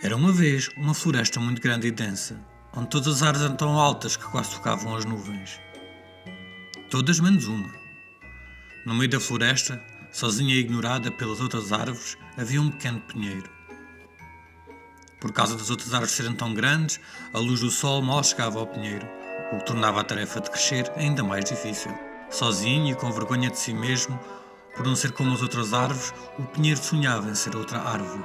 Era uma vez uma floresta muito grande e densa, onde todas as árvores eram tão altas que quase tocavam as nuvens. Todas menos uma. No meio da floresta, sozinha e ignorada pelas outras árvores, havia um pequeno pinheiro. Por causa das outras árvores serem tão grandes, a luz do sol mal chegava ao pinheiro, o que tornava a tarefa de crescer ainda mais difícil. Sozinho e com vergonha de si mesmo, por não ser como as outras árvores, o pinheiro sonhava em ser outra árvore.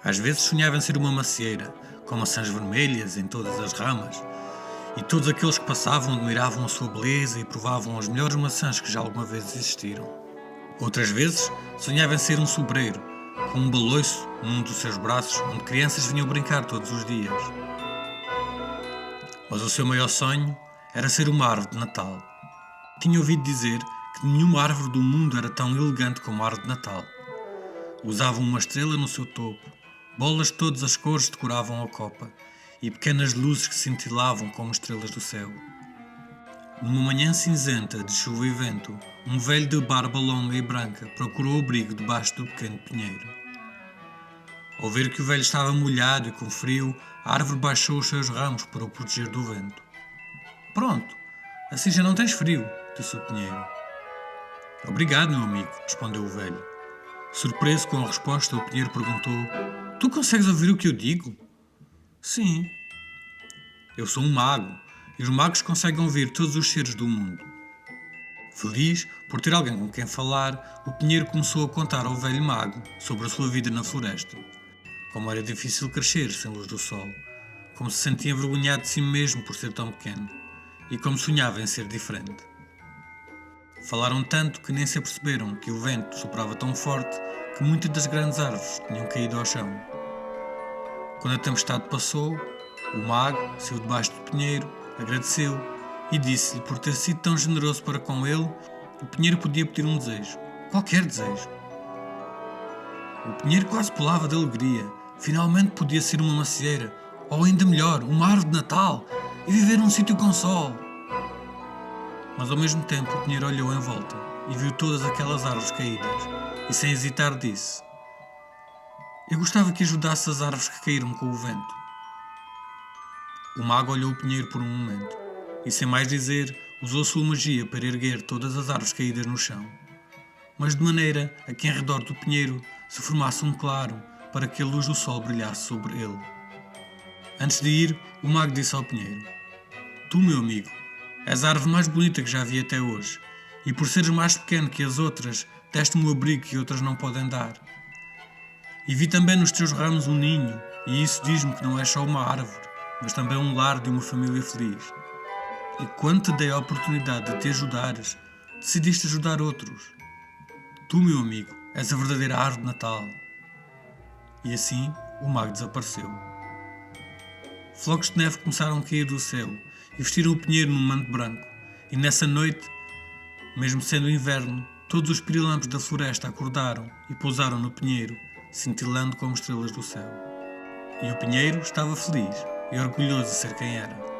Às vezes sonhava em ser uma macieira, com maçãs vermelhas em todas as ramas, e todos aqueles que passavam admiravam a sua beleza e provavam as melhores maçãs que já alguma vez existiram. Outras vezes sonhava em ser um sobreiro, com um baloiço num dos seus braços, onde crianças vinham brincar todos os dias. Mas o seu maior sonho era ser uma árvore de Natal. Tinha ouvido dizer que nenhuma árvore do mundo era tão elegante como a árvore de Natal. Usavam uma estrela no seu topo, bolas de todas as cores decoravam a copa e pequenas luzes que cintilavam como estrelas do céu. Numa manhã cinzenta de chuva e vento, um velho de barba longa e branca procurou abrigo debaixo do pequeno pinheiro. Ao ver que o velho estava molhado e com frio, a árvore baixou os seus ramos para o proteger do vento. "Pronto, assim já não tens frio", disse o pinheiro. "Obrigado, meu amigo", respondeu o velho. Surpreso com a resposta, o pinheiro perguntou: "Tu consegues ouvir o que eu digo?" "Sim. Eu sou um mago, e os magos conseguem ouvir todos os seres do mundo." Feliz por ter alguém com quem falar, o pinheiro começou a contar ao velho mago sobre a sua vida na floresta. Como era difícil crescer sem luz do sol, como se sentia envergonhado de si mesmo por ser tão pequeno, e como sonhava em ser diferente. Falaram tanto que nem se aperceberam que o vento soprava tão forte que muitas das grandes árvores tinham caído ao chão. Quando a tempestade passou, o mago saiu debaixo do pinheiro, agradeceu e disse-lhe por ter sido tão generoso para com ele, o pinheiro podia pedir um desejo, qualquer desejo. O pinheiro quase pulava de alegria, finalmente podia ser uma macieira, ou ainda melhor, uma árvore de Natal, e viver num sítio com sol. Mas ao mesmo tempo o pinheiro olhou em volta e viu todas aquelas árvores caídas, e sem hesitar disse: "Eu gostava que ajudasse as árvores que caíram com o vento." O mago olhou o pinheiro por um momento, e sem mais dizer, usou sua magia para erguer todas as árvores caídas no chão, mas de maneira a que em redor do pinheiro se formasse um claro para que a luz do sol brilhasse sobre ele. Antes de ir, o mago disse ao pinheiro: "Tu, meu amigo, és a árvore mais bonita que já vi até hoje, e por seres mais pequeno que as outras, deste-me o abrigo que outras não podem dar. E vi também nos teus ramos um ninho, e isso diz-me que não és só uma árvore, mas também um lar de uma família feliz. E quando te dei a oportunidade de te ajudares, decidiste ajudar outros. Tu, meu amigo, és a verdadeira árvore de Natal." E assim, o mago desapareceu. Flocos de neve começaram a cair do céu e vestiram o pinheiro num manto branco, e nessa noite, mesmo sendo inverno, todos os pirilampos da floresta acordaram e pousaram no pinheiro, cintilando como estrelas do céu. E o pinheiro estava feliz e orgulhoso de ser quem era.